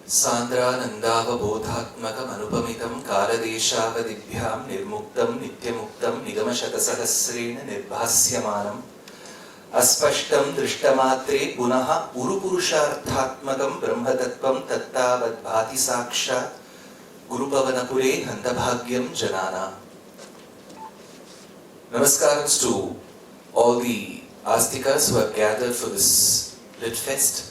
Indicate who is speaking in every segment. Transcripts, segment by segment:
Speaker 1: सान्द्रानन्दावबोधात्मकमनुपमितं कालदेशावधिभ्यां निर्मुक्तं नित्यमुक्तं निगमशतसहस्रेण निर्भास्यमानम् अस्पष्टं दृष्टमात्रे पुनः उरुपुरुषार्थात्मकं ब्रह्मतत्त्वं तत्तावद्भाति साक्षात् गुरुपवनपुरे हन्तभाग्यं जनानाम्. Namaskars to all the Astikas who have gathered for this Lit Fest.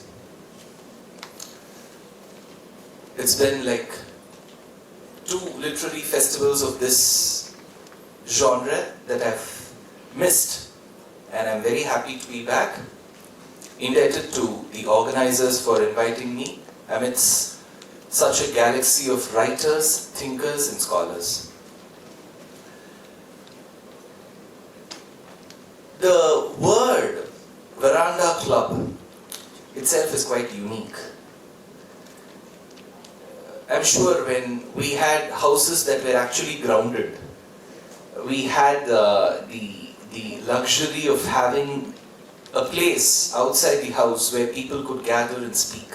Speaker 1: It's been like 2 literary festivals of this genre that I've missed, and I'm very happy to be back. Indebted to the organizers for inviting me amidst such a galaxy of writers, thinkers and scholars. The word Verandah Club itself is quite unique. I'm sure when we had houses that were actually grounded, we had the luxury of having a place outside the house where people could gather and speak.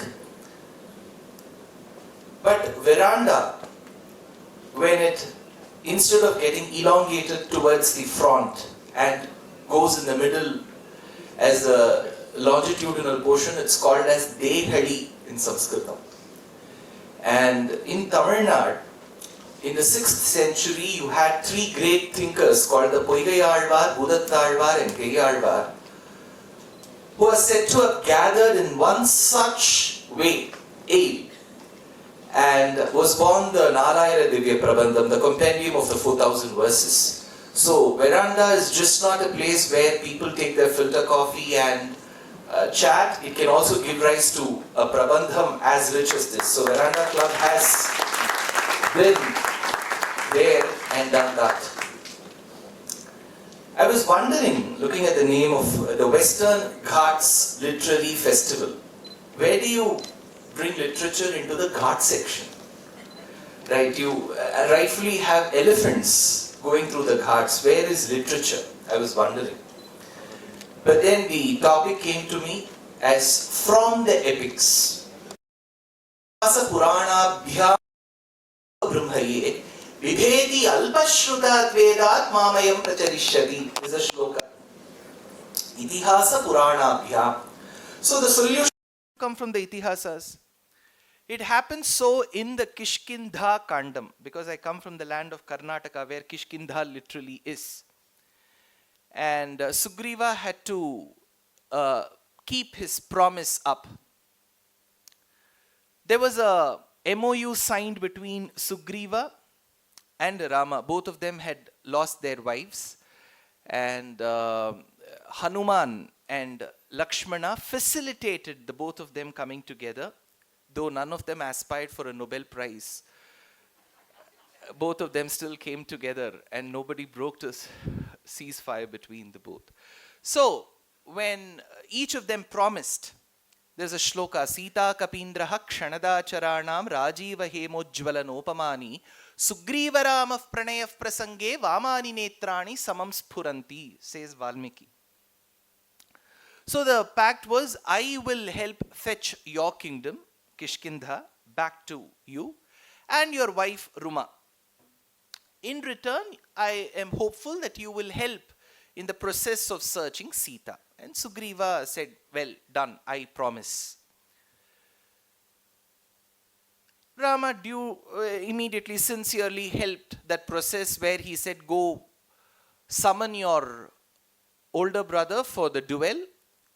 Speaker 1: But veranda, when it, instead of getting elongated towards the front and goes in the middle as the longitudinal portion, it's called as Dehadi in Sanskritam. And in Tamil Nadu, in the 6th century, you had 3 great thinkers called the Poigayalvar, Budattalvar and Peyyalvar, who are said to have gathered in one such way, and was born the Narayana Divya Prabandham, the compendium of the 4,000 verses. So, veranda is just not a place where people take their filter coffee and chat. It can also give rise to a prabandham as rich as this. So, Verandah Club has been there and done that. I was wondering, looking at the name of the Western Ghats Literary Festival, where do you bring literature into the Ghats section? Right, you rightfully have elephants going through the Ghats. Where is literature? I was wondering. But then the topic came to me as from the epics. Itihasa Puranabhyam Brahmaye Vibheti Alpashrutat Vedat Mamayam Pracharishyati is a shloka. Itihasa Puranabhyam. So the solution come from the Itihasas. It happens so in the Kishkindha Kandam, because I come from the land of Karnataka where Kishkindha literally is. And Sugriva had to keep his promise up. There was a MOU signed between Sugriva and Rama. Both of them had lost their wives. And Hanuman and Lakshmana facilitated the both of them coming together. Though none of them aspired for a Nobel Prize, both of them still came together and nobody broke the ceasefire between the both. So, when each of them promised, there's a shloka, Sita Kapindraha Kshanada Charanam Rajiva Hemojjvala Nopamani Sugriva Rama Pranaya Prasange Vamani Netrani Samam Sphuranti, says Valmiki. So the pact was, I will help fetch your kingdom, Kishkindha, back to you and your wife Ruma. In return, I am hopeful that you will help in the process of searching Sita. And Sugriva said, well done, I promise. Rama immediately sincerely helped that process where he said, go summon your older brother for the duel.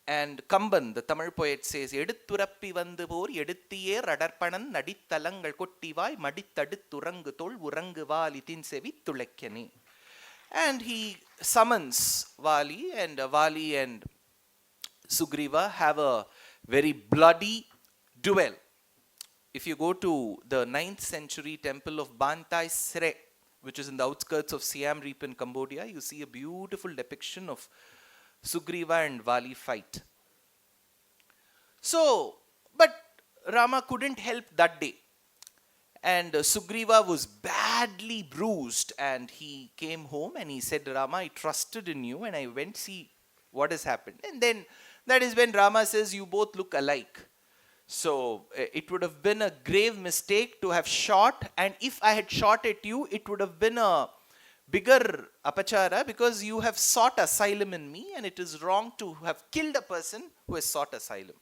Speaker 1: And Kamban, the Tamil poet, says, Edutturappi vandu por eduttiye radarpanan nadithalangal kottivai madithadutturangu thol urangu valithin sevi thulakkane. And he summons Vali, and Sugriva have a very bloody duel. If you go to the 9th century temple of Bantai Sre, which is in the outskirts of Siam Reap in Cambodia, you see a beautiful depiction of Sugriva and Vali fight. So, but Rama couldn't help that day. And Sugriva was badly bruised, and he came home and he said, Rama, I trusted in you and I went see what has happened. And then that is when Rama says, you both look alike. So it would have been a grave mistake to have shot, and if I had shot at you, it would have been a bigger apachara, because you have sought asylum in me, and it is wrong to have killed a person who has sought asylum.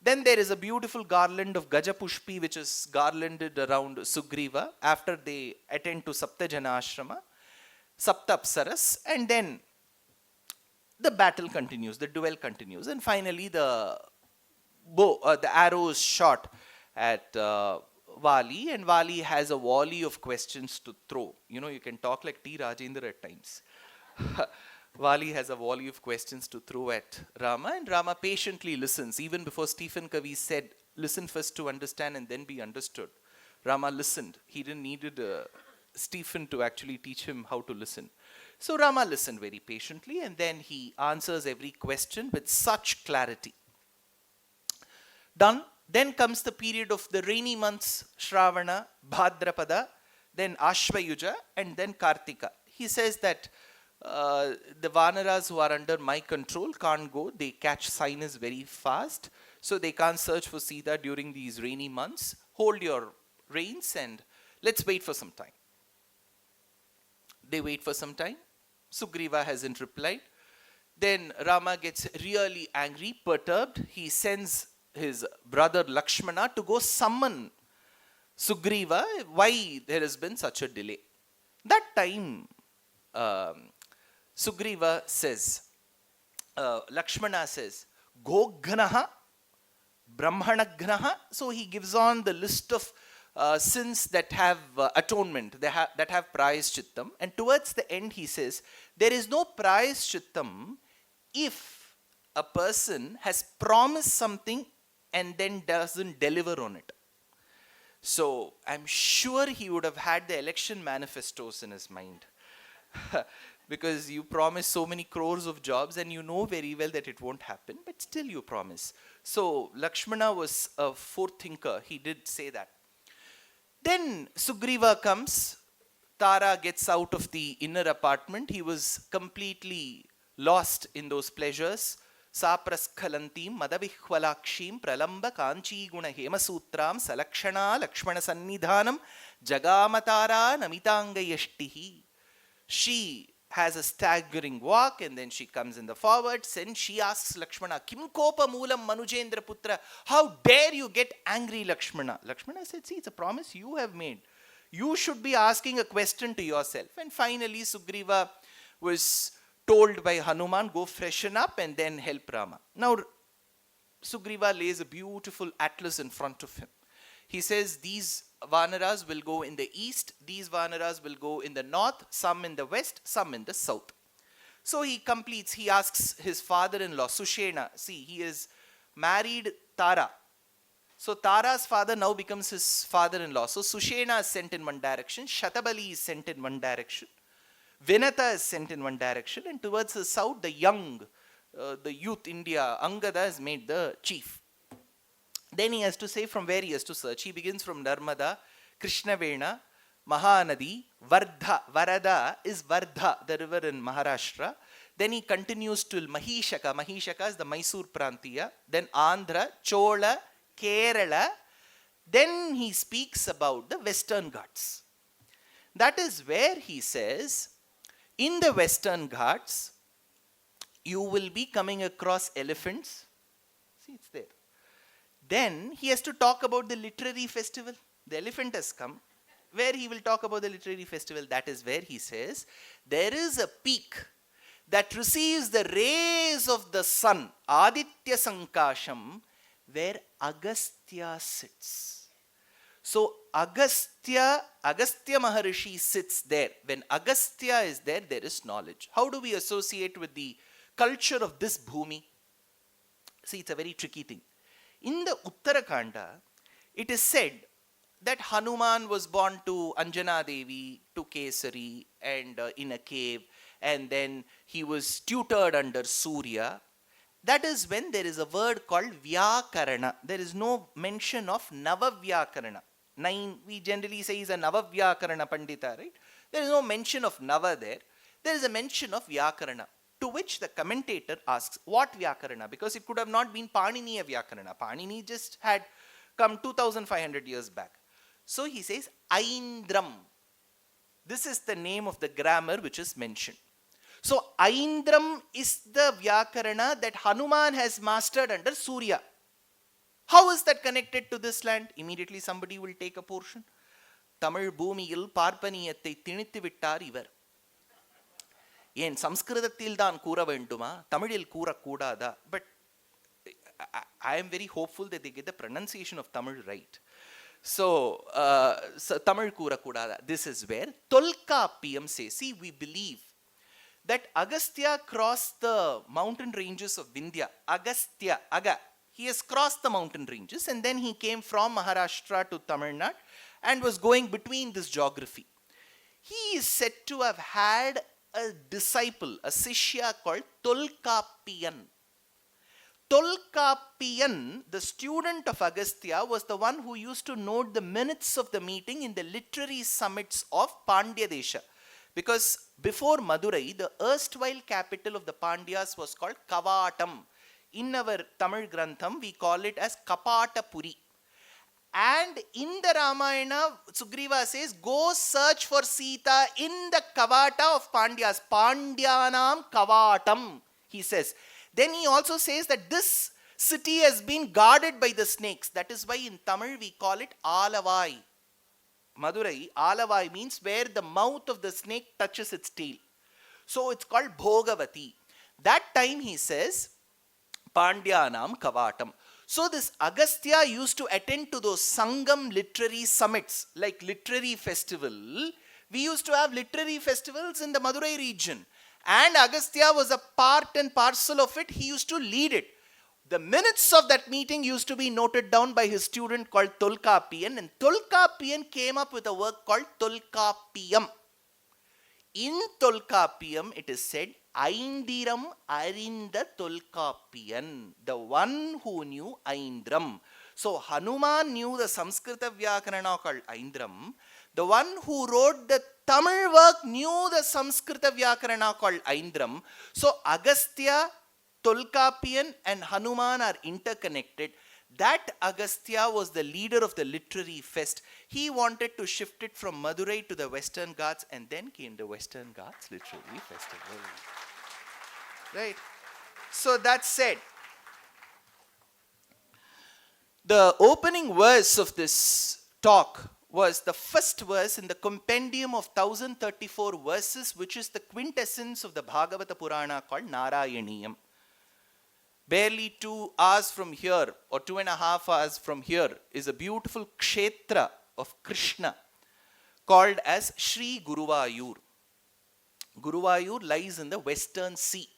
Speaker 1: Then there is a beautiful garland of Gajapushpi which is garlanded around Sugriva after they attend to Saptajana Ashrama, Saptapsaras, and then the battle continues, the duel continues, and finally the arrow is shot at Vali, and Vali has a volley of questions to throw. You know, you can talk like T. Rajendra at times. Vali has a volley of questions to throw at Rama, and Rama patiently listens. Even before Stephen Covey said, listen first to understand and then be understood, Rama listened. He didn't need Stephen to actually teach him how to listen. So Rama listened very patiently, and then he answers every question with such clarity. Done. Then comes the period of the rainy months, Shravana, Bhadrapada, then Ashvayuja, and then Kartika. He says that the Vanaras who are under my control can't go. They catch sinus very fast, so they can't search for Sita during these rainy months. Hold your reins and let's wait for some time. They wait for some time. Sugriva hasn't replied. Then Rama gets really angry, perturbed. He sends his brother Lakshmana to go summon Sugriva, why there has been such a delay. That time, Sugriva says, Lakshmana says, Goganaha, Brahmanagnaha. So he gives on the list of sins that have atonement, that have prayaschittam. And towards the end he says, there is no prayaschittam if a person has promised something and then doesn't deliver on it. So I'm sure he would have had the election manifestos in his mind. Because you promise so many crores of jobs and you know very well that it won't happen, but still you promise. So Lakshmana was a forethinker. He did say that. Then Sugriva comes. Tara gets out of the inner apartment. He was completely lost in those pleasures. Sapraskhalantim madavihvalakshim pralamba kanchi guna hemasutram salakshana lakshmana sannidhanam jagamatara namitangayashtihi. She has a staggering walk, and then she comes in the forwards, and she asks Lakshmana, Kim kopa moolam manujendra putra, how dare you get angry, Lakshmana? Lakshmana said, see, it's a promise you have made. You should be asking a question to yourself. And finally Sugriva was told by Hanuman, go freshen up and then help Rama. Now Sugriva lays a beautiful atlas in front of him. He says these Vanaras will go in the east, these Vanaras will go in the north, some in the west, some in the south. So he completes, he asks his father-in-law, Sushena, see, he has married Tara. So Tara's father now becomes his father-in-law. So Sushena is sent in one direction, Shatabali is sent in one direction, Vinata is sent in one direction, and towards the south, the young, the youth India, Angada is made the chief. Then he has to say from where he has to search. He begins from Narmada, Krishnavena, Mahanadi, Vardha. Varada is Vardha, the river in Maharashtra. Then he continues to Mahishaka. Mahishaka is the Mysore Prantiya. Then Andhra, Chola, Kerala. Then he speaks about the Western Ghats. That is where he says, in the Western Ghats, you will be coming across elephants. See, it's there. Then he has to talk about the literary festival. The elephant has come. Where he will talk about the literary festival, that is where he says, there is a peak that receives the rays of the sun, Aditya Sankasham, where Agastya sits. So Agastya Maharishi sits there. When Agastya is there, there is knowledge. How do we associate with the culture of this bhumi? See, it's a very tricky thing. In the Uttarakanda, it is said that Hanuman was born to Anjana Devi, to Kesari, and in a cave, and then he was tutored under Surya. That is when there is a word called Vyakarana. There is no mention of Navavyakarana. 9, we generally say is a Navavyakarana Pandita, right? There is no mention of Nava there. There is a mention of Vyakarana. To which the commentator asks, what Vyakarana? Because it could have not been Paniniya Vyakarana. Panini just had come 2500 years back. So he says, Aindram. This is the name of the grammar which is mentioned. So Aindram is the Vyakarana that Hanuman has mastered under Surya. How is that connected to this land? Immediately somebody will take a portion. Tamil Bhumiyil Parpaniyathai Tinithu Vittar Ivar. ஏன் சம்ஸ்கிருதத்தில் தான் கூற வேண்டுமா, தமிழில் கூறக்கூடாதா? But I am very hopeful that they get the pronunciation of Tamil right. So Tamil கூறக்கூடாதா. This is where Tolkapiyam says, see, we believe that Agastya crossed the mountain ranges of Vindhya. Agastya, Aga, he has crossed the mountain ranges and then he came from Maharashtra to Tamil Nadu and was going between this geography. He is said to have had a disciple, a Sishya called Tolkapiyan. Tolkapiyan, the student of Agastya, was the one who used to note the minutes of the meeting in the literary summits of Pandya Desha. Because before Madurai, the erstwhile capital of the Pandyas was called Kavatam. In our Tamil Grantham, we call it as Kapatapuri. And in the Ramayana, Sugriva says, go search for Sita in the Kavata of Pandyas. Pandyanam Kavatam, he says. Then he also says that this city has been guarded by the snakes. That is why in Tamil we call it Alavai. Madurai, Alavai means where the mouth of the snake touches its tail. So it's called Bhogavati. That time he says, Pandyanam Kavatam. So this Agastya used to attend to those Sangam literary summits, like literary festival. We used to have literary festivals in the Madurai region. And Agastya was a part and parcel of it. He used to lead it. The minutes of that meeting used to be noted down by his student called Tolkapiyan. And Tolkapiyan came up with a work called Tolkapiyam. In Tolkapiyam, it is said, Aindiram Arinda Tolkapiyan, the one who knew Aindram. So Hanuman knew the Sanskrita Vyakarana called Aindram. The one who wrote the Tamil work knew the Sanskrita Vyakarana called Aindram. So Agastya, Tolkapiyan and Hanuman are interconnected. That Agastya was the leader of the literary fest. He wanted to shift it from Madurai to the Western Ghats, and then came the Western Ghats Literary Festival. Right? So that said, the opening verse of this talk was the first verse in the compendium of 1034 verses, which is the quintessence of the Bhagavata Purana called Narayaniyam. Barely 2 hours from here, or 2.5 hours from here, is a beautiful kshetra of Krishna called as Shri Guruvayur. Guruvayur lies in the Western Sea.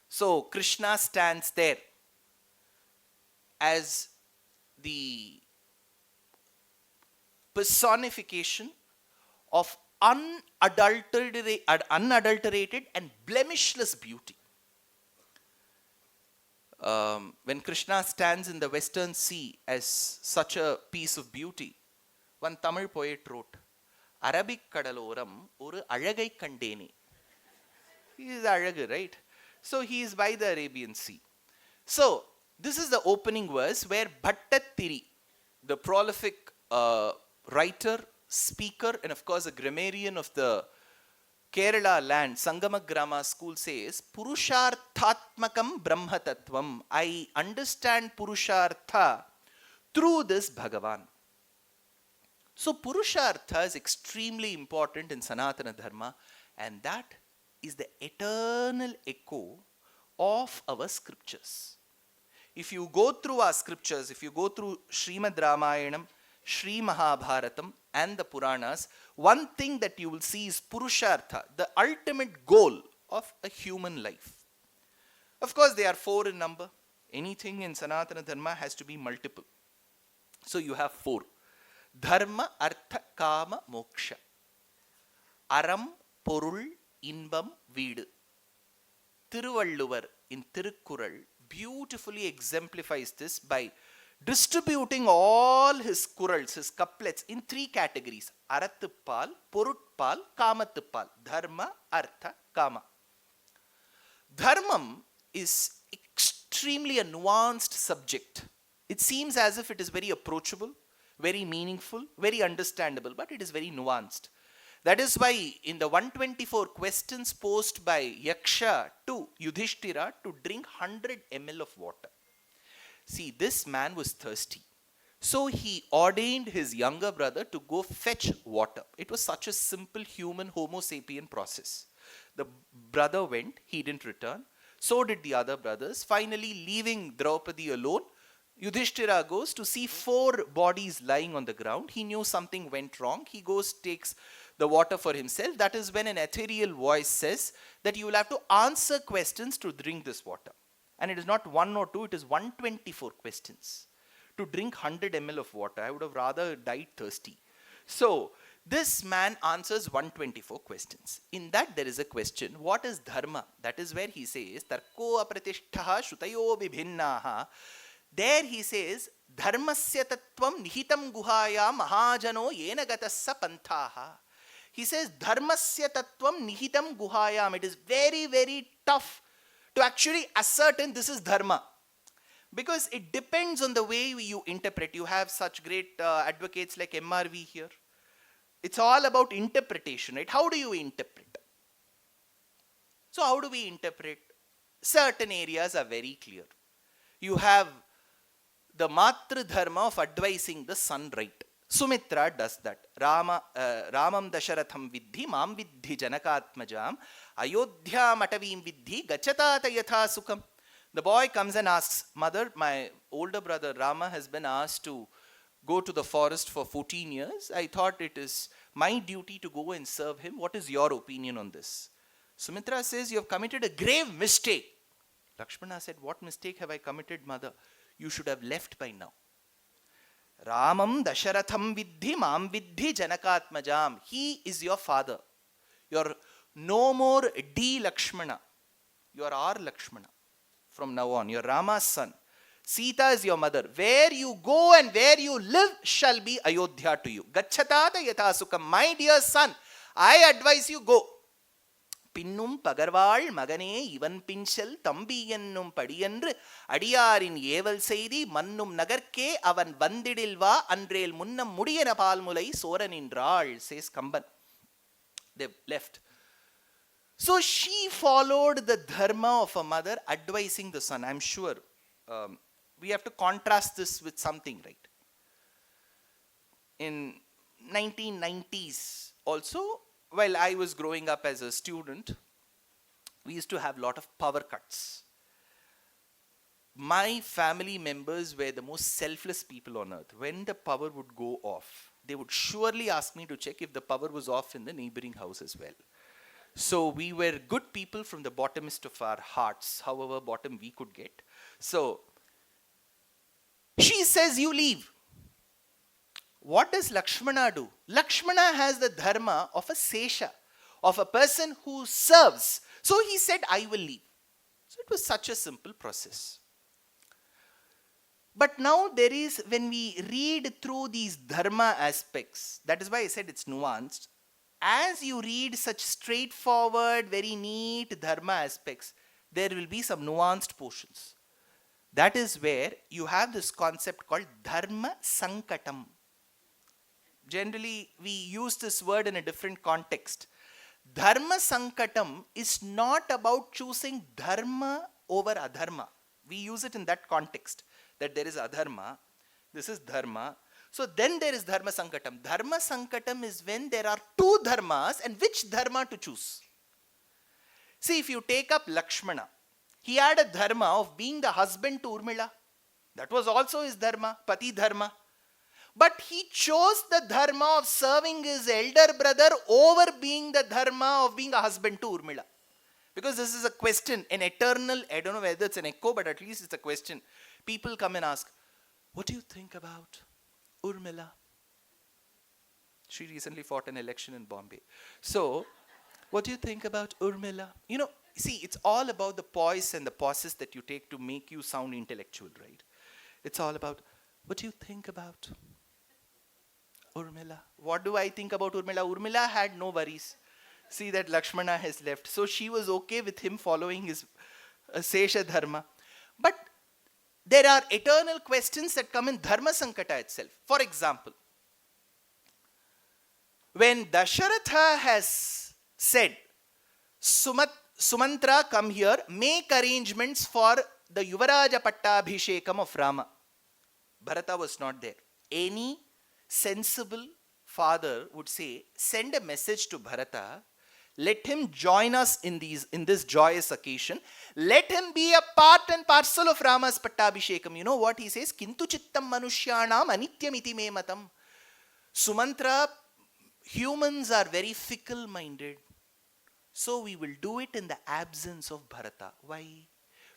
Speaker 1: So Krishna stands there as the personification of unadulterated and blemishless beauty. When Krishna stands in the Western Sea as such a piece of beauty, one Tamil poet wrote, Arabic kadaloram oru alagai kandene. He is Alagu, right? So he is by the Arabian Sea. So this is the opening verse where Bhattathiri, the prolific writer, speaker, and of course a grammarian of the Kerala land, Sangama Grama school says, Purusharthatmakam Brahma Tattvam. I understand Purushartha through this Bhagavan. So Purushartha is extremely important in Sanatana Dharma, and that is the eternal echo of our scriptures. If you go through our scriptures, if you go through Srimad Ramayanam, Sri Mahabharatam and the Puranas, one thing that you will see is Purushartha, the ultimate goal of a human life. Of course, they are 4 in number. Anything in Sanatana Dharma has to be multiple. So you have 4. Dharma, Artha, Kama, Moksha. Aram, Porul, Inbam, Veedu. Thiruvalluvar in Tirukkural beautifully exemplifies this by distributing all his kurals, his couplets in 3 categories. Arathupal, Porutpal, Kamathupal. Dharma, Artha, Kama. Dharmam is extremely a nuanced subject. It seems as if it is very approachable, very meaningful, very understandable, but it is very nuanced. That is why in the 124 questions posed by Yaksha to Yudhishthira to drink 100 ml of water. See, this man was thirsty. So he ordained his younger brother to go fetch water. It was such a simple human Homo sapien process. The brother went, he didn't return. So did the other brothers. Finally, leaving Draupadi alone, Yudhishthira goes to see 4 bodies lying on the ground. He knew something went wrong. He goes, takes the water for himself. That is when an ethereal voice says that you will have to answer questions to drink this water. And it is not 1 or 2, it is 124 questions. To drink 100 ml of water, I would have rather died thirsty. So, this man answers 124 questions. In that there is a question, what is dharma? That is where he says, tarko apratishtaha shutayo vibhinnaha. There he says, dharmasya tattvam nihitam guhaya mahajano yena gatassa panthaha. He says, dharmasya tattvam nihitam guhayam. It is very, very tough to actually ascertain this is dharma. Because it depends on the way you interpret. You have such great advocates like MRV here. It's all about interpretation, right? How do you interpret? So how do we interpret? Certain areas are very clear. You have the Matru Dharma of advising the son right. Sumitra does that. Ramam Dasharatham Vidhi, Mam Vidhi Janakatmajam, Ayodhya Matavim Vidhi, Gachatata Yatha Sukham. The boy comes and asks, Mother, my older brother Rama has been asked to go to the forest for 14 years. I thought it is my duty to go and serve him. What is your opinion on this? Sumitra says, you have committed a grave mistake. Lakshmana said, what mistake have I committed, mother? You should have left by now. Ramam Dasharatham Vidhi Mam Vidhi Janakatmajam. He is your father. You're no more D Lakshmana. You are R Lakshmana. From now on, you're Rama's son. Sita is your mother. Where you go and where you live shall be Ayodhya to you. Gachatata yatha sukham. My dear son, I advise you go. Pinnum pagarval magane ivan pinchal tambi ennum padiyendru adiyarin yeval seidi mannum nagarke avan vandidilva andrel munnam mudiyana palmulai soranindral, says Kamban. They've left. So she followed the dharma of a mother advising the son. I'm sure we have to contrast this with something, right? In 1990s also, while I was growing up as a student, we used to have a lot of power cuts. My family members were the most selfless people on earth. When the power would go off, they would surely ask me to check if the power was off in the neighboring house as well. So we were good people from the bottomest of our hearts, however bottom we could get. So she says, you leave. What does Lakshmana do? Lakshmana has the dharma of a sesha, of a person who serves. So he said, I will leave. So it was such a simple process. But now there is, when we read through these dharma aspects, that is why I said it's nuanced. As you read such straightforward, very neat dharma aspects, there will be some nuanced portions. That is where you have this concept called dharma sankatam. Generally, we use this word in a different context. Dharma sankatam is not about choosing dharma over adharma. We use it in that context, that there is adharma, this is dharma. So then there is dharma sankatam. Dharma sankatam is when there are 2 dharmas and which dharma to choose. See, if you take up Lakshmana, he had a dharma of being the husband to Urmila. That was also his dharma, pati dharma. But he chose the dharma of serving his elder brother over being the dharma of being a husband to Urmila. Because this is a question, an eternal, I don't know whether it's an echo, but at least it's a question. People come and ask, what do you think about Urmila? She recently fought an election in Bombay. So, what do you think about Urmila? You know, see, it's all about the poise and the pauses that you take to make you sound intellectual, right? It's all about, what do you think about Urmila? What do I think about Urmila? Urmila had no worries. See that Lakshmana has left. So she was okay with him following his Sesha Dharma. But there are eternal questions that come in Dharma Sankata itself. For example, when Dasharatha has said, Sumantra, come here, make arrangements for the Yuvaraja Pattabhishekam of Rama. Bharata was not there. Any sensible father would say, send a message to Bharata, let him join us in this joyous occasion. Let him be a part and parcel of Rama's Pattabhishekam. You know what he says? Kintu chittam manushyanam anityam iti me matam. Sumantra, humans are very fickle-minded. So we will do it in the absence of Bharata. Why?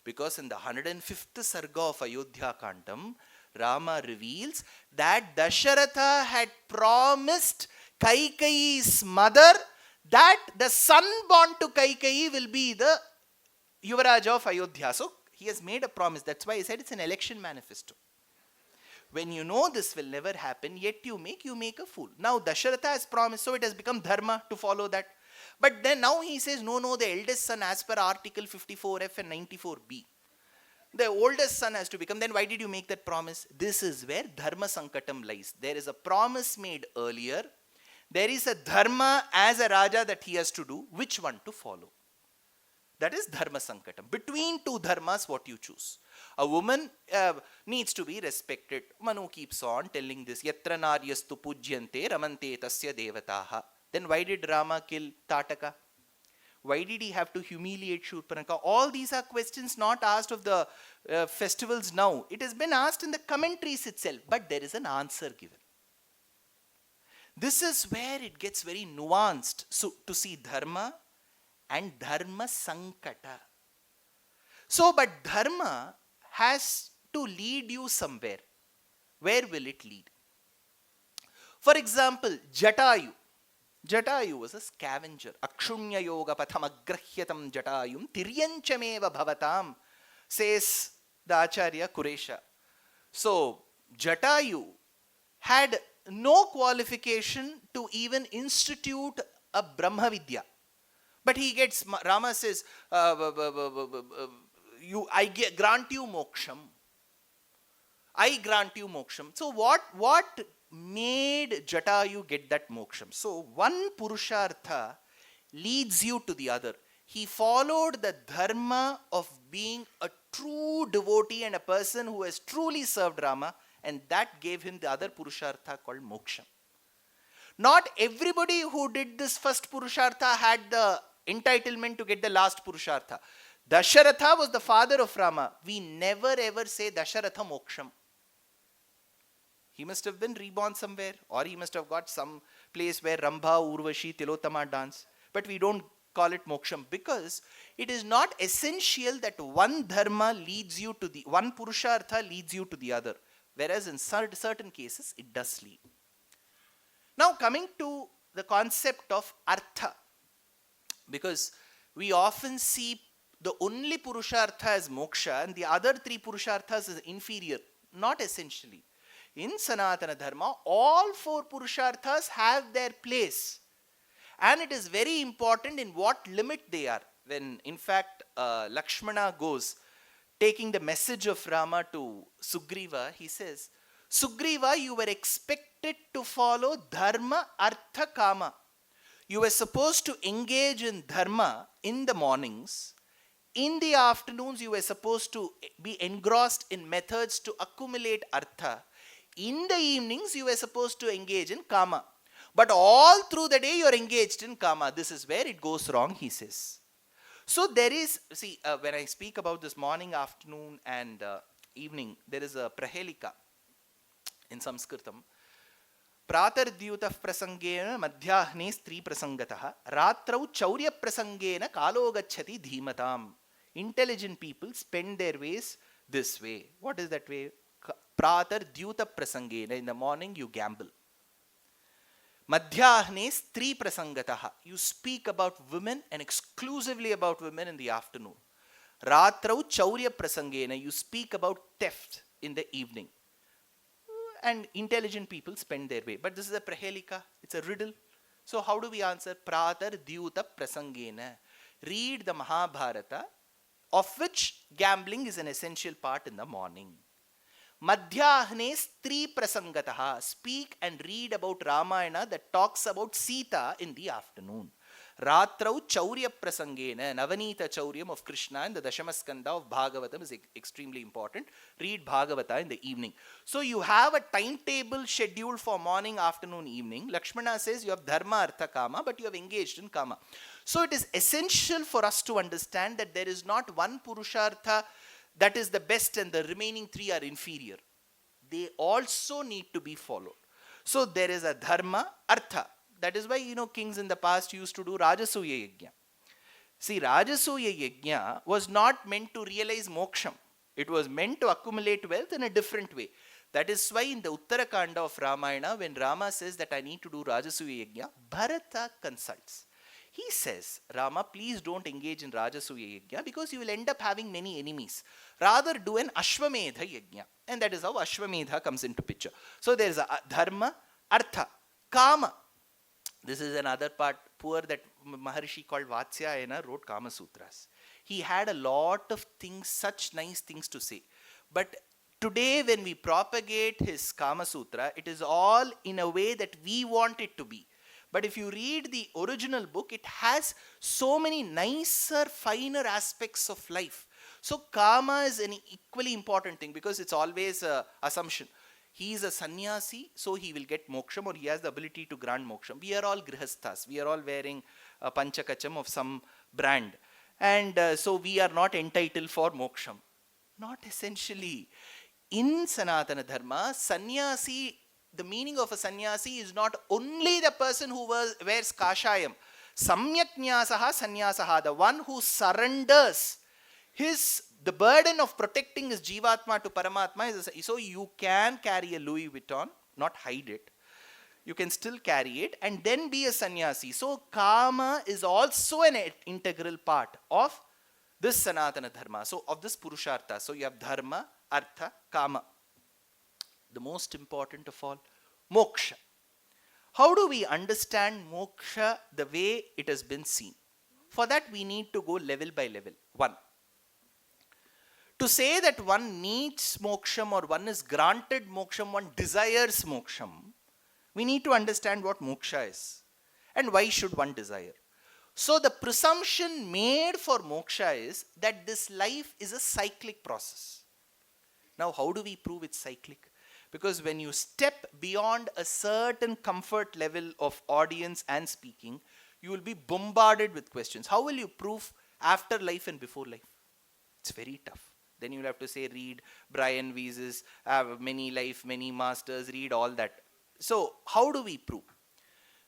Speaker 1: Because in the 105th Sarga of Ayodhya Kandam, Rama reveals that Dasharatha had promised Kaikeyi's mother that the son born to Kaikeyi will be the Yuvaraja of Ayodhya. So he has made a promise. That's why he said it's an election manifesto. When you know this will never happen, yet you make a fool. Now Dasharatha has promised, so it has become dharma to follow that. But then now he says, no, the eldest son as per Article 54F and 94B. The oldest son has to become, then why did you make that promise? This is where Dharma Sankatam lies. There is a promise made earlier. There is a dharma as a Raja that he has to do. Which one to follow? That is Dharma Sankatam. Between two dharmas, what you choose. A woman needs to be respected. Manu keeps on telling this. Yatra naryastu pujyante ramante tasya devataha. Then why did Rama kill Tataka? Why did he have to humiliate Shurpanaka? All these are questions not asked of the festivals now. It has been asked in the commentaries itself. But there is an answer given. This is where it gets very nuanced. So to see Dharma and Dharma Sankata. So, but Dharma has to lead you somewhere. Where will it lead? For example, Jatayu. Jatayu was a scavenger. Akshunya yoga patham agrahyatam Jatayum tiryanchameva bhavatam, says the Acharya Kuresha. So, Jatayu had no qualification to even institute a Brahma Vidya. But he gets, Rama says, I grant you moksham. I grant you moksham. So what made Jatayu get that moksham? So one Purushartha leads you to the other. He followed the dharma of being a true devotee and a person who has truly served Rama, and that gave him the other Purushartha called moksham. Not everybody who did this first Purushartha had the entitlement to get the last Purushartha. Dasharatha was the father of Rama. We never ever say Dasharatha moksham. He must have been reborn somewhere, or he must have got some place where Rambha, Urvashi, Tilotama dance. But we don't call it moksham because it is not essential that one dharma leads you to the, one Purushartha leads you to the other. Whereas in certain cases, it does lead. Now coming to the concept of artha. Because we often see the only Purushartha as moksha and the other three Purusharthas as inferior. Not essentially. In Sanatana Dharma, all four Purusharthas have their place. And it is very important in what limit they are. When in fact Lakshmana goes taking the message of Rama to Sugriva, he says, Sugriva, you were expected to follow Dharma, Artha, Kama. You were supposed to engage in Dharma in the mornings. In the afternoons, you were supposed to be engrossed in methods to accumulate Artha. In the evenings, you were supposed to engage in Kama. But all through the day, you are engaged in Kama. This is where it goes wrong, he says. So there is, see, when I speak about this morning, afternoon and evening, there is a prahelika in Sanskritam. Pratardyutah prasangena madhyahne stri prasangataha ratrau chaurya prasangena kalo gacchati dhimatam. Intelligent people spend their ways this way. What is that way? Pratardyutah prasangena. In the morning you gamble. Madhyahne stri prasangataha. You speak about women and exclusively about women in the afternoon. Ratrau chaurya prasangena. You speak about theft in the evening. And intelligent people spend their way. But this is a prahelika. It's a riddle. So how do we answer? Pratar Dyuta Prasangena. Read the Mahabharata, of which gambling is an essential part in the morning. Madhyahne Stri Prasangataha. Speak and read about Ramayana that talks about Sita in the afternoon. Ratrau Chaurya Prasangena. Navanita Chauryam of Krishna and the Dashamaskanda of Bhagavatam is extremely important. Read Bhagavata in the evening. So you have a timetable scheduled for morning, afternoon, evening. Lakshmana says you have Dharma, Artha, Kama, but you have engaged in Kama. So it is essential for us to understand that there is not one Purushartha that is the best and the remaining three are inferior. They also need to be followed. So there is a Dharma, Artha. That is why, kings in the past used to do Rajasuya Yajna. See, Rajasuya Yajna was not meant to realize moksham. It was meant to accumulate wealth in a different way. That is why in the Uttarakanda of Ramayana, when Rama says that I need to do Rajasuya Yajna, Bharata consults. He says, Rama, please don't engage in Rajasuya Yajna because you will end up having many enemies. Rather do an Ashwamedha Yajna. And that is how Ashwamedha comes into picture. So there is a Dharma, Artha, Kama. This is another part, poor that Maharshi called Vatsyayana wrote Kama Sutras. He had a lot of things, such nice things to say. But today when we propagate his Kama Sutra, it is all in a way that we want it to be. But if you read the original book, it has so many nicer, finer aspects of life. So Kama is an equally important thing because it's always an assumption. He is a sannyasi, so he will get moksham or he has the ability to grant moksham. We are all grihasthas. We are all wearing a panchakacham of some brand. And so we are not entitled for moksham. Not essentially. In Sanatana Dharma, sannyasi, the meaning of a sannyasi is not only the person who wears kashayam. Samyak nyasaha sannyasaha, the one who surrenders the burden of protecting his jivatma to paramatma. So you can carry a Louis Vuitton, not hide it. You can still carry it and then be a sannyasi. So Kama is also an integral part of this Sanatana Dharma. So of this Purushartha. So you have Dharma, Artha, Kama. The most important of all, moksha. How do we understand moksha the way it has been seen? For that we need to go level by level. One. To say that one needs moksham or one is granted moksham, one desires moksham, we need to understand what moksha is and why should one desire. So the presumption made for moksha is that this life is a cyclic process. Now how do we prove it's cyclic? Because when you step beyond a certain comfort level of audience and speaking, you will be bombarded with questions. How will you prove after life and before life? It's very tough. Then you'll have to say, read Brian Weiss's Many Life, Many Masters, read all that. So how do we prove?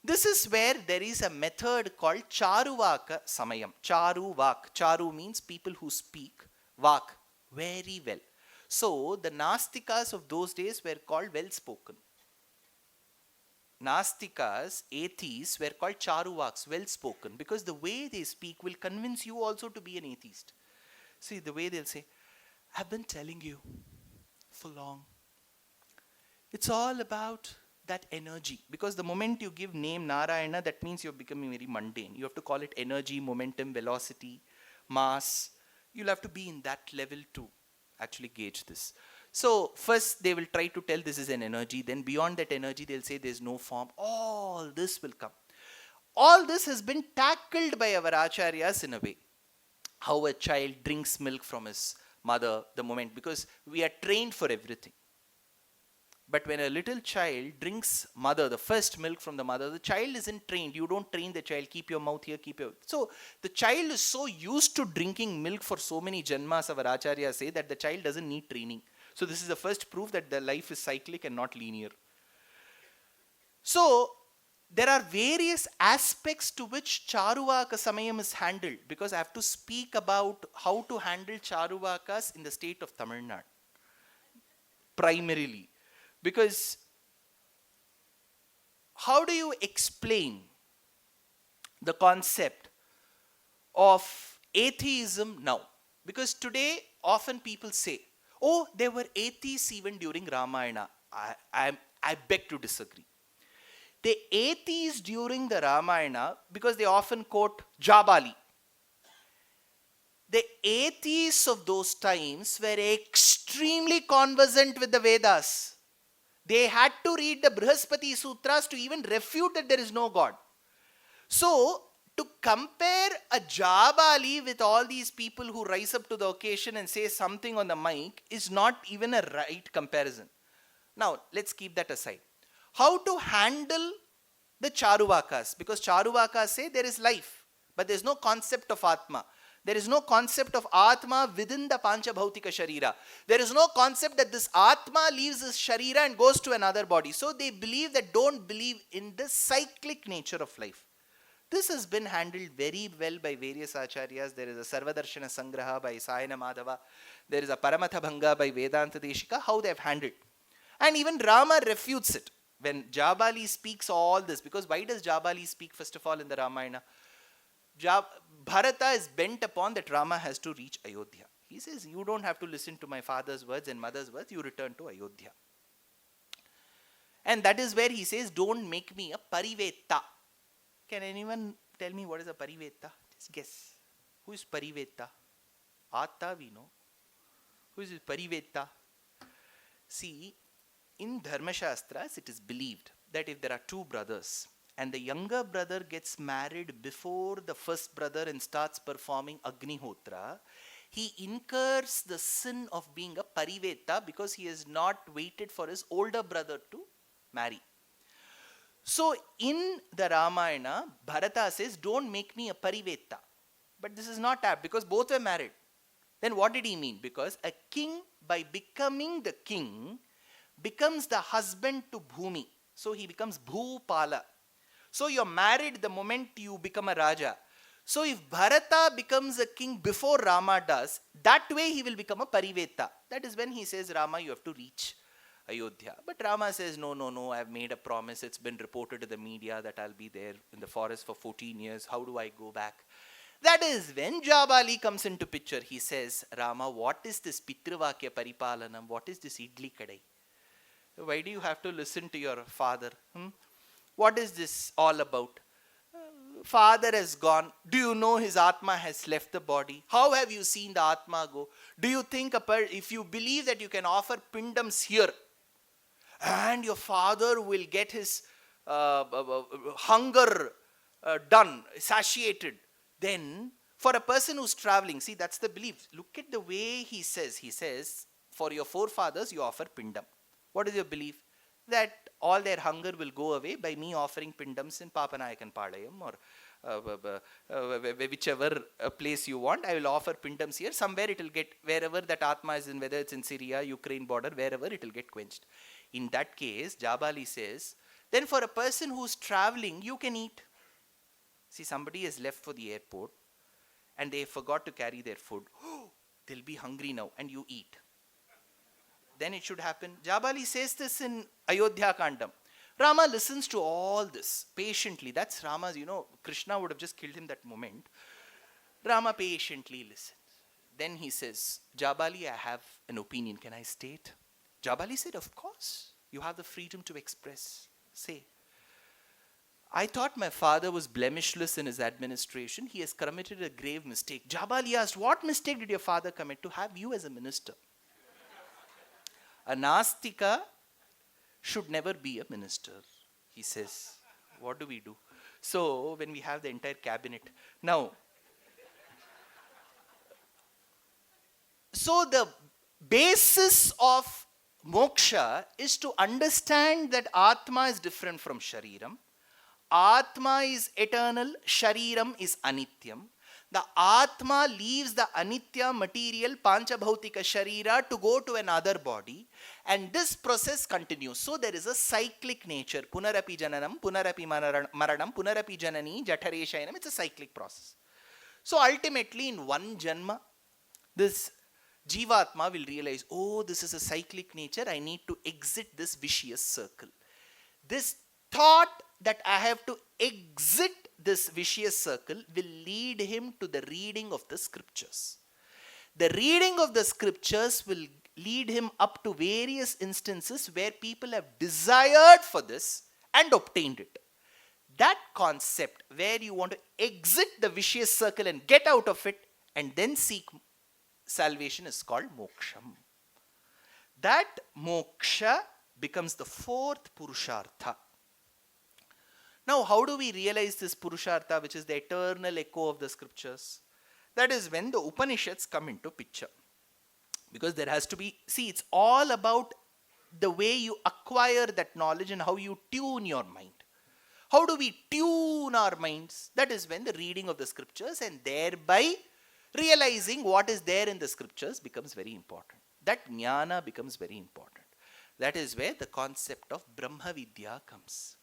Speaker 1: This is where there is a method called Charuvaka Samayam. Charuvak. Charu means people who speak. Vak, very well. So the Nastikas of those days were called well-spoken. Nastikas, atheists, were called Charuvaks, well-spoken, because the way they speak will convince you also to be an atheist. See, the way they'll say, I've been telling you for long. It's all about that energy. Because the moment you give name Narayana, that means you're becoming very mundane. You have to call it energy, momentum, velocity, mass. You'll have to be in that level to actually gauge this. So first they will try to tell this is an energy. Then beyond that energy, they'll say there's no form. All this will come. All this has been tackled by our acharyas in a way. How a child drinks milk from his mother the moment, because we are trained for everything. But when a little child drinks mother, the first milk from the mother, the child isn't trained. You don't train the child, keep your mouth here, keep your... So the child is so used to drinking milk for so many janmas, our acharyas say, that the child doesn't need training. So this is the first proof that the life is cyclic and not linear. So there are various aspects to which Charuvaka Samayam is handled, because I have to speak about how to handle Charuvakas in the state of Tamil Nadu. Primarily. Because how do you explain the concept of atheism now? Because today often people say, oh, there were atheists even during Ramayana. I beg to disagree. The atheists during the Ramayana, because they often quote Jabali, the atheists of those times were extremely conversant with the Vedas. They had to read the Brihaspati Sutras to even refute that there is no God. So, to compare a Jabali with all these people who rise up to the occasion and say something on the mic is not even a right comparison. Now, let's keep that aside. How to handle the Charuvakas? Because Charuvakas say there is life, but there is no concept of Atma. There is no concept of Atma within the Panchabhautika Sharira. There is no concept that this Atma leaves this Sharira and goes to another body. So they believe that don't believe in the cyclic nature of life. This has been handled very well by various acharyas. There is a Sarvadarshana Sangraha by Sayana Madhava. There is a Paramatha Bhanga by Vedanta Deshika. How they have handled. And even Rama refutes it. When Jabali speaks all this, because why does Jabali speak first of all in the Ramayana? Bharata is bent upon that Rama has to reach Ayodhya. He says, you don't have to listen to my father's words and mother's words, you return to Ayodhya. And that is where he says, don't make me a parivetta. Can anyone tell me what is a parivetta? Just guess. Who is parivetta? Atta we know. Who is parivetta? See, in Dharma Shastras it is believed that if there are two brothers, and the younger brother gets married before the first brother and starts performing Agnihotra, he incurs the sin of being a parivetta because he has not waited for his older brother to marry. So in the Ramayana, Bharata says, don't make me a parivetta. But this is not apt because both were married. Then what did he mean? Because a king, by becoming the king, becomes the husband to Bhumi. So he becomes Bhupala. So you're married the moment you become a Raja. So if Bharata becomes a king before Rama does, that way he will become a Pariveta. That is when he says, Rama, you have to reach Ayodhya. But Rama says, no, I've made a promise. It's been reported to the media that I'll be there in the forest for 14 years. How do I go back? That is when Jabali comes into picture. He says, Rama, what is this Pitruvakya Paripalanam? What is this Idli Kadai? Why do you have to listen to your father? What is this all about? Father has gone. Do you know his Atma has left the body? How have you seen the Atma go? Do you think if you believe that you can offer pindams here and your father will get his hunger done, satiated, then for a person who's traveling, see that's the belief. Look at the way he says. He says, for your forefathers you offer pindam. What is your belief? That all their hunger will go away by me offering pindams in Papanayakan Palayam or whichever place you want. I will offer pindams here. Somewhere it will get, wherever that Atma is in, whether it's in Syria, Ukraine border, wherever it will get quenched. In that case, Jabali says, then for a person who's traveling, you can eat. See, somebody has left for the airport and they forgot to carry their food. They'll be hungry now and you eat. Then it should happen. Jabali says this in Ayodhya Kandam. Rama listens to all this patiently. That's Rama's, Krishna would have just killed him that moment. Rama patiently listens. Then he says, Jabali, I have an opinion. Can I state? Jabali said, of course. You have the freedom to express. Say. I thought my father was blemishless in his administration. He has committed a grave mistake. Jabali asked, what mistake did your father commit to have you as a minister? A Nastika should never be a minister, he says. What do we do? So, when we have the entire cabinet. Now, so the basis of moksha is to understand that Atma is different from Shariram. Atma is eternal, Shariram is Anityam. The Atma leaves the Anitya material Panchabhautika Sharira to go to another body, and this process continues. So there is a cyclic nature. Punarapi Jananam, Punarapi Maranam, Punarapi Janani, Jathare Shayanam. It's a cyclic process. So ultimately in one Janma, this Jivatma will realize, oh, this is a cyclic nature. I need to exit this vicious circle. This thought that I have to exit this vicious circle will lead him to the reading of the scriptures. The reading of the scriptures will lead him up to various instances where people have desired for this and obtained it. That concept where you want to exit the vicious circle and get out of it and then seek salvation is called moksham. That moksha becomes the fourth purushartha. Now, how do we realize this purushartha, which is the eternal echo of the scriptures? That is when the Upanishads come into picture. Because there has to be, see, it's all about the way you acquire that knowledge and how you tune your mind. How do we tune our minds? That is when the reading of the scriptures and thereby realizing what is there in the scriptures becomes very important. That jnana becomes very important. That is where the concept of Brahma Vidya comes.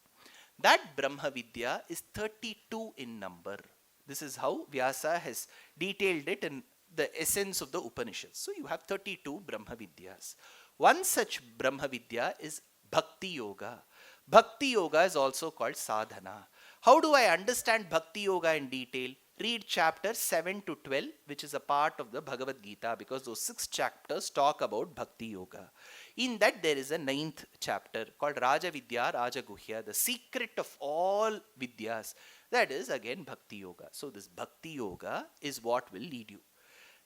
Speaker 1: That Brahma Vidya is 32 in number. This is how Vyasa has detailed it in the essence of the Upanishads. So you have 32 Brahma Vidyas. One such Brahma Vidya is Bhakti Yoga. Bhakti Yoga is also called sadhana. How do I understand Bhakti Yoga in detail? Read chapters 7 to 12, which is a part of the Bhagavad Gita, because those 6 chapters talk about Bhakti Yoga. In that there is a 9th chapter called Raja Vidya, Raja Guhya, the secret of all Vidyas. That is again Bhakti Yoga. So this Bhakti Yoga is what will lead you.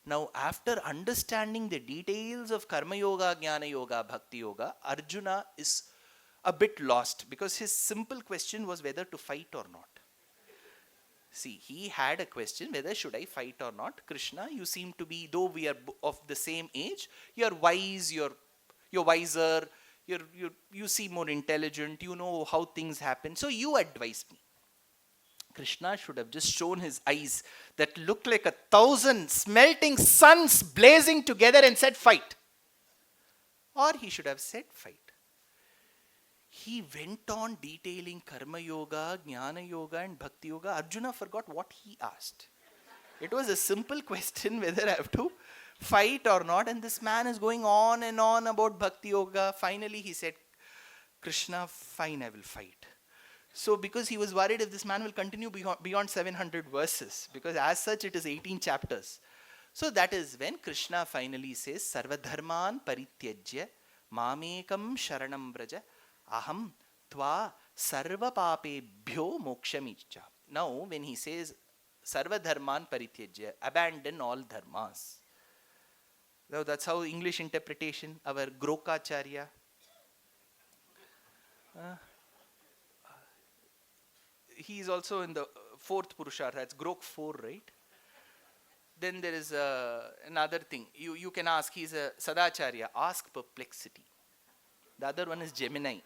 Speaker 1: Now, after understanding the details of Karma Yoga, Jnana Yoga, Bhakti Yoga, Arjuna is a bit lost because his simple question was whether to fight or not. See, he had a question whether should I fight or not. Krishna, you seem to be, though we are of the same age, you're wise, you're wiser, you seem more intelligent, you know how things happen. So you advise me. Krishna should have just shown his eyes that looked like 1,000 smelting suns blazing together and said fight. Or he should have said fight. He went on detailing Karma Yoga, Jnana Yoga and Bhakti Yoga. Arjuna forgot what he asked. It was a simple question whether I have to fight or not. And this man is going on and on about Bhakti Yoga. Finally he said, Krishna, fine, I will fight. So because he was worried if this man will continue beyond 700 verses. Because as such it is 18 chapters. So that is when Krishna finally says, Sarva dharman parityajya mamekam sharanam vraja aham tva sarva papebhyo mokshamicha. Now when he says Sarva dharman parityajya, abandon all dharmas. Now that's how English interpretation, our Grokacharya. He is also in the 4th Purushartha. It's Grok 4, right? Then there is another thing. You can ask, he is a Sadacharya, ask perplexity. The other one is Gemini.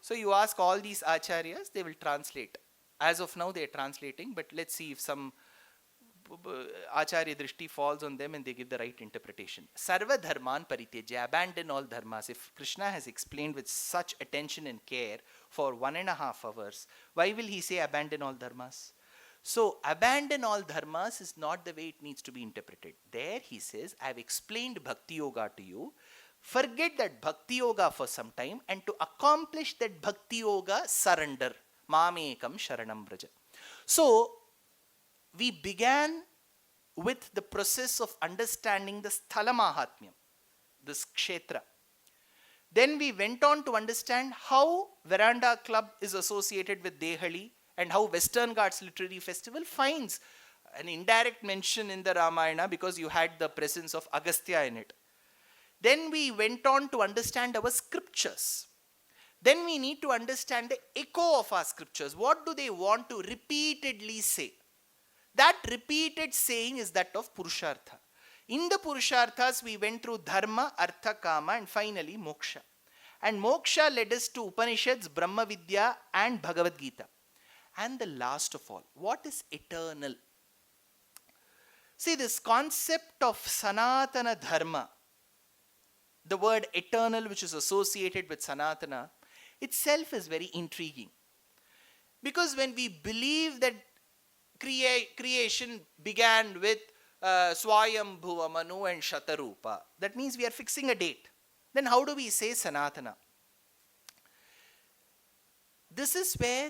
Speaker 1: So you ask all these acharyas, they will translate. As of now they are translating, but let's see if some acharya drishti falls on them and they give the right interpretation. Sarva dharman parityajya, abandon all dharmas. If Krishna has explained with such attention and care for 1.5 hours, why will he say abandon all dharmas? So abandon all dharmas is not the way it needs to be interpreted. There he says, I have explained Bhakti Yoga to you. Forget that Bhakti Yoga for some time, and to accomplish that Bhakti Yoga, surrender. Mamekam sharanam vraja. So we began with the process of understanding the Sthala Mahatmyam, this Kshetra. Then we went on to understand how Verandah Club is associated with Dehali and how Western Ghats Literary Festival finds an indirect mention in the Ramayana because you had the presence of Agastya in it. Then we went on to understand our scriptures. Then we need to understand the echo of our scriptures. What do they want to repeatedly say? That repeated saying is that of Purushartha. In the Purusharthas, we went through Dharma, Artha, Kama and finally Moksha. And Moksha led us to Upanishads, Brahma Vidya and Bhagavad Gita. And the last of all, what is eternal? See, this concept of Sanatana Dharma, the word eternal which is associated with Sanatana, itself is very intriguing. Because when we believe that creation began with Swayambhuva, Manu and Shatarupa, that means we are fixing a date. Then how do we say Sanatana? This is where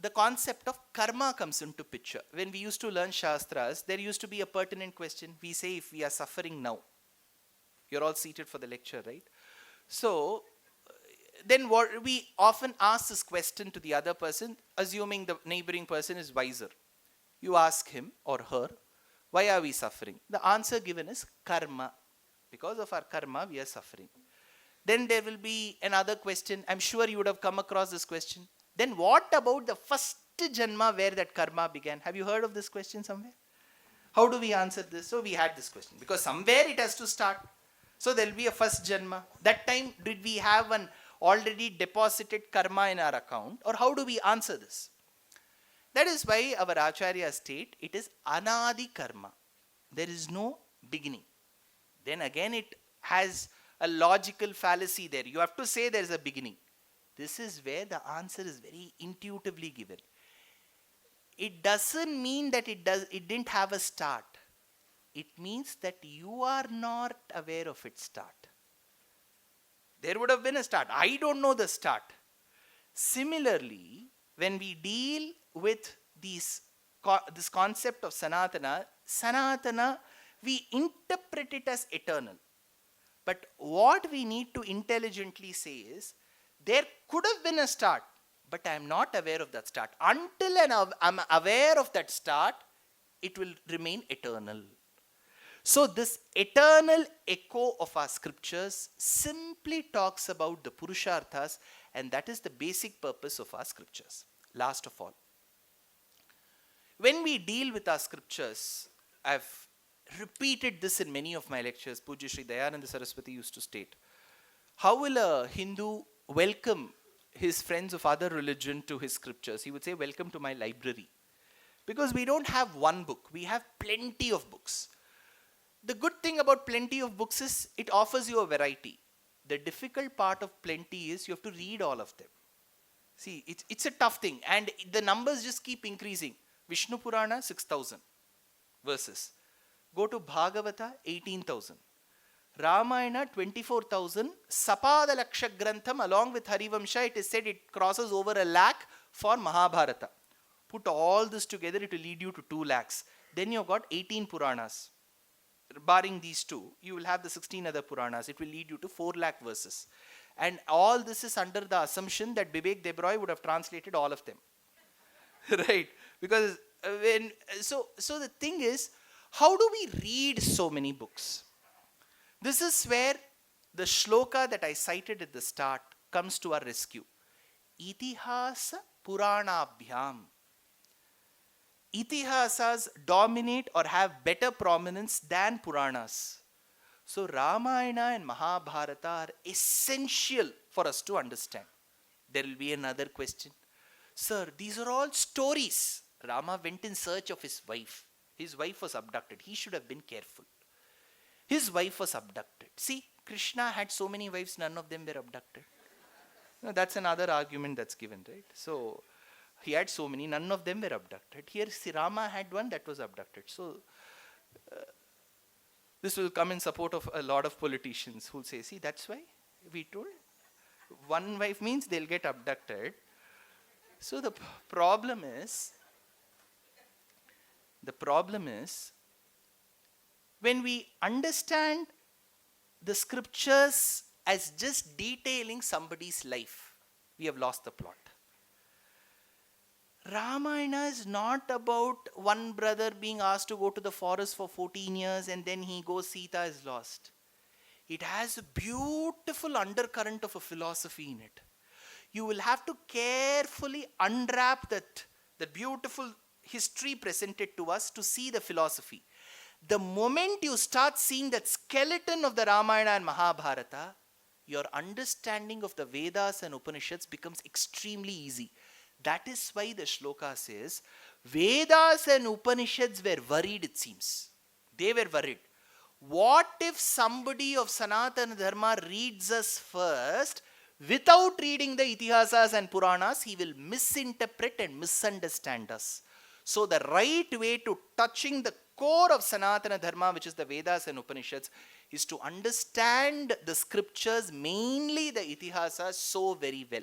Speaker 1: the concept of karma comes into picture. When we used to learn Shastras, there used to be a pertinent question. We say if we are suffering now. You're all seated for the lecture, right? So, then what we often ask this question to the other person, assuming the neighboring person is wiser. You ask him or her, why are we suffering? The answer given is karma. Because of our karma, we are suffering. Then there will be another question. I'm sure you would have come across this question. Then what about the first janma where that karma began? Have you heard of this question somewhere? How do we answer this? So we had this question. Because somewhere it has to start. So there will be a first janma. That time, did we have an already deposited karma in our account? Or how do we answer this? That is why our Acharya state, it is anadi karma. There is no beginning. Then again it has a logical fallacy there. You have to say there is a beginning. This is where the answer is very intuitively given. It doesn't mean that it didn't have a start. It means that you are not aware of its start. There would have been a start. I don't know the start. Similarly, when we deal with this concept of Sanatana, we interpret it as eternal. But what we need to intelligently say is, there could have been a start, but I am not aware of that start. Until I am aware of that start, it will remain eternal. So this eternal echo of our scriptures simply talks about the Purusharthas, and that is the basic purpose of our scriptures. Last of all, when we deal with our scriptures, I've repeated this in many of my lectures. Pujya Shri Dayananda Saraswati used to state, how will a Hindu welcome his friends of other religion to his scriptures? He would say, welcome to my library. Because we don't have one book, we have plenty of books. The good thing about plenty of books is it offers you a variety. The difficult part of plenty is you have to read all of them. See, it's a tough thing, and the numbers just keep increasing. Vishnu Purana, 6,000 verses. Go to Bhagavata, 18,000. Ramayana, 24,000. Sapada Laksha Grantham, along with Harivamsha, it is said it crosses over 1,00,000 for Mahabharata. Put all this together, it will lead you to 2 lakhs. Then you've got 18 Puranas. Barring these two, you will have the 16 other Puranas. It will lead you to 4 lakh verses. And all this is under the assumption that Bibek Debroy would have translated all of them. Right? Because so the thing is, how do we read so many books? This is where the shloka that I cited at the start comes to our rescue. Itihasa Puranabhyam. Itihasas dominate or have better prominence than Puranas. So Ramayana and Mahabharata are essential for us to understand. There will be another question. Sir, these are all stories. Rama went in search of his wife. His wife was abducted. He should have been careful. His wife was abducted. See, Krishna had so many wives, none of them were abducted. No, that's another argument that's given, right? So, he had so many, none of them were abducted. Here, Rama had one that was abducted. So, this will come in support of a lot of politicians who will say, see, that's why we told. One wife means they'll get abducted. So, the problem is, when we understand the scriptures as just detailing somebody's life, we have lost the plot. Ramayana is not about one brother being asked to go to the forest for 14 years and then he goes, Sita is lost. It has a beautiful undercurrent of a philosophy in it. You will have to carefully unwrap that beautiful history presented to us to see the philosophy. The moment you start seeing that skeleton of the Ramayana and Mahabharata, your understanding of the Vedas and Upanishads becomes extremely easy. That is why the shloka says, Vedas and Upanishads were worried, it seems. They were worried. What if somebody of Sanatana Dharma reads us first, without reading the Itihasas and Puranas, he will misinterpret and misunderstand us. So the right way to touching the core of Sanatana Dharma, which is the Vedas and Upanishads, is to understand the scriptures, mainly the Itihasas, so very well.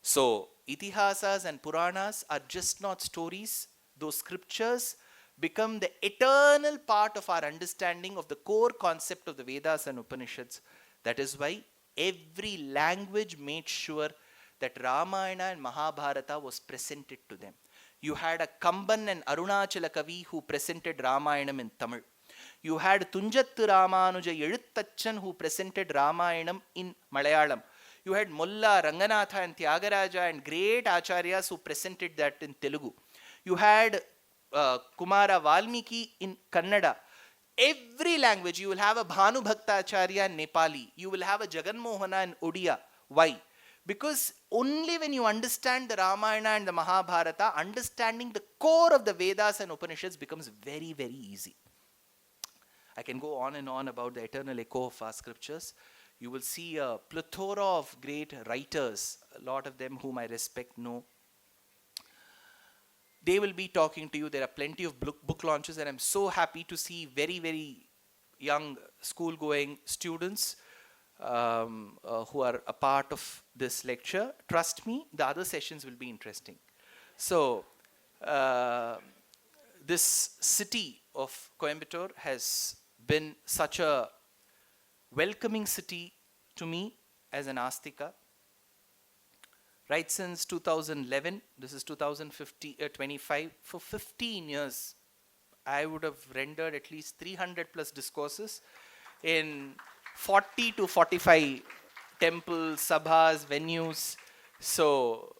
Speaker 1: So, Itihasas and Puranas are just not stories. Those scriptures become the eternal part of our understanding of the core concept of the Vedas and Upanishads. That is why Every language made sure that Ramayana and Mahabharata was presented to them. You had a Kamban and Arunachala Kavi who presented Ramayanam in Tamil. You had Tunjattu Ramanuja Eluttachan who presented Ramayanam in Malayalam. You had Mulla, Ranganatha and Tyagaraja and great acharyas who presented that in Telugu. You had Kumara Valmiki in Kannada. Every language, you will have a Bhanu Bhaktacharya in Nepali. You will have a Jagan Mohana in Odia. Why? Because only when you understand the Ramayana and the Mahabharata, understanding the core of the Vedas and Upanishads becomes very, very easy. I can go on and on about the eternal echo of our scriptures. You will see a plethora of great writers, a lot of them whom I respect, know. They will be talking to you. There are plenty of book launches, and I'm so happy to see very, very young school-going students who are a part of this lecture. Trust me, the other sessions will be interesting. So, this city of Coimbatore has been such a welcoming city to me as an Astika. Right since 2011, this is 2025, for 15 years, I would have rendered at least 300 plus discourses in 40 to 45 temples, sabhas, venues. So,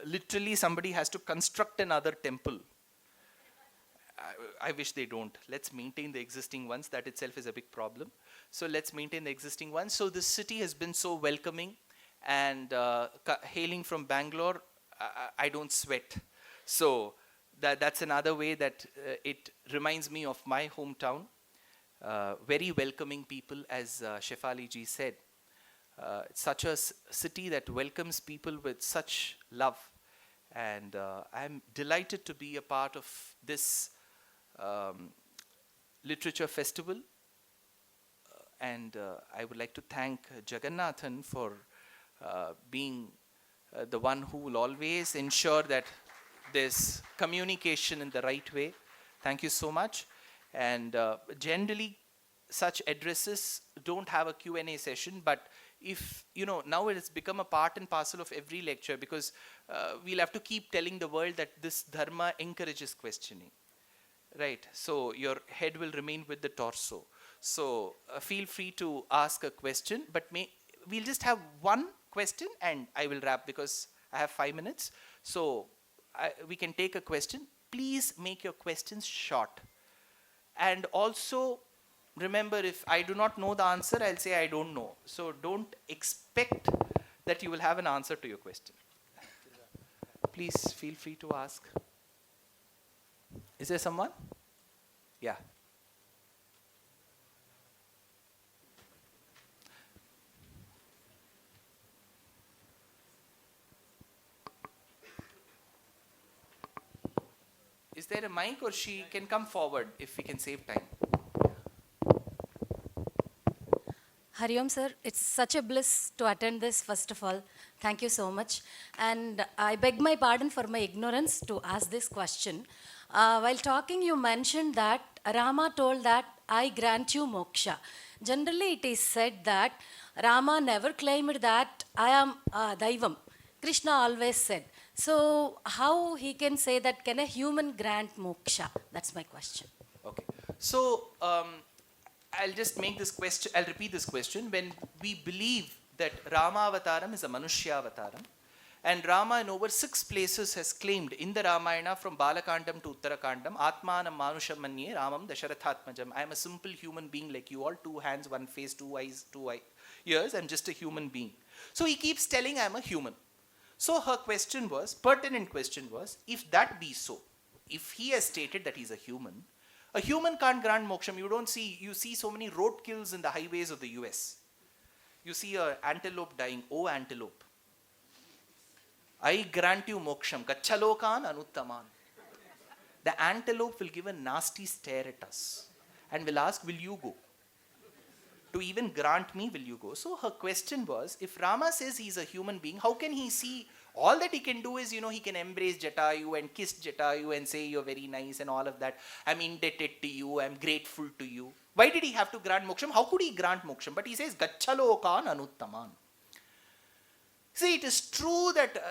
Speaker 1: literally somebody has to construct another temple. I wish they don't. Let's maintain the existing ones. That itself is a big problem. So, let's maintain the existing ones. So, this city has been so welcoming. And hailing from Bangalore, I don't sweat. So that's another way that it reminds me of my hometown. Very welcoming people, as Shefali ji said. It's such a city that welcomes people with such love. And I'm delighted to be a part of this literature festival. And I would like to thank Jagannathan for being the one who will always ensure that there's communication in the right way. Thank you so much. And generally, such addresses don't have a Q&A session, but if, now it has become a part and parcel of every lecture, because we'll have to keep telling the world that this Dharma encourages questioning. Right? So your head will remain with the torso. So feel free to ask a question, but we'll just have one question and I will wrap because I have 5 minutes. So we can take a question. Please make your questions short. And also remember, if I do not know the answer, I'll say I don't know. So don't expect that you will have an answer to your question. Please feel free to ask. Is there someone? Yeah. Is there a mic, or she can come forward if we can save time?
Speaker 2: Hari Om sir, it's such a bliss to attend this, first of all. Thank you so much. And I beg my pardon for my ignorance to ask this question. While talking, you mentioned that Rama told that I grant you moksha. Generally, it is said that Rama never claimed that I am Daivam. Krishna always said. So, how he can say that, can a human grant moksha? That's my question.
Speaker 1: Okay. So, I'll just make this question, I'll repeat this question. When we believe that Rama Avataram is a Manushya Avataram, and Rama in over 6 places has claimed in the Ramayana from Balakandam to Uttarakandam, Atmanam Manusham Manye Ramam Dasharathatmajam. I am a simple human being like you all, 2 hands, 1 face, 2 eyes, 2 ears. I'm just a human being. So he keeps telling I'm a human. So her question was, pertinent question was, if that be so, if he has stated that he's a human can't grant moksham. You see so many road kills in the highways of the US. You see an antelope dying. Oh antelope, I grant you moksham. Gachalokan anuttaman. The antelope will give a nasty stare at us and will ask, will you go? to even grant me will you go? So her question was, if Rama says he's a human being, how can he see? All that he can do is, he can embrace Jatayu and kiss Jatayu and say you're very nice and all of that. I'm indebted to you, I'm grateful to you. Why did he have to grant moksham? How could he grant moksham? But he says, Gachalokan anuttaman. See, it is true that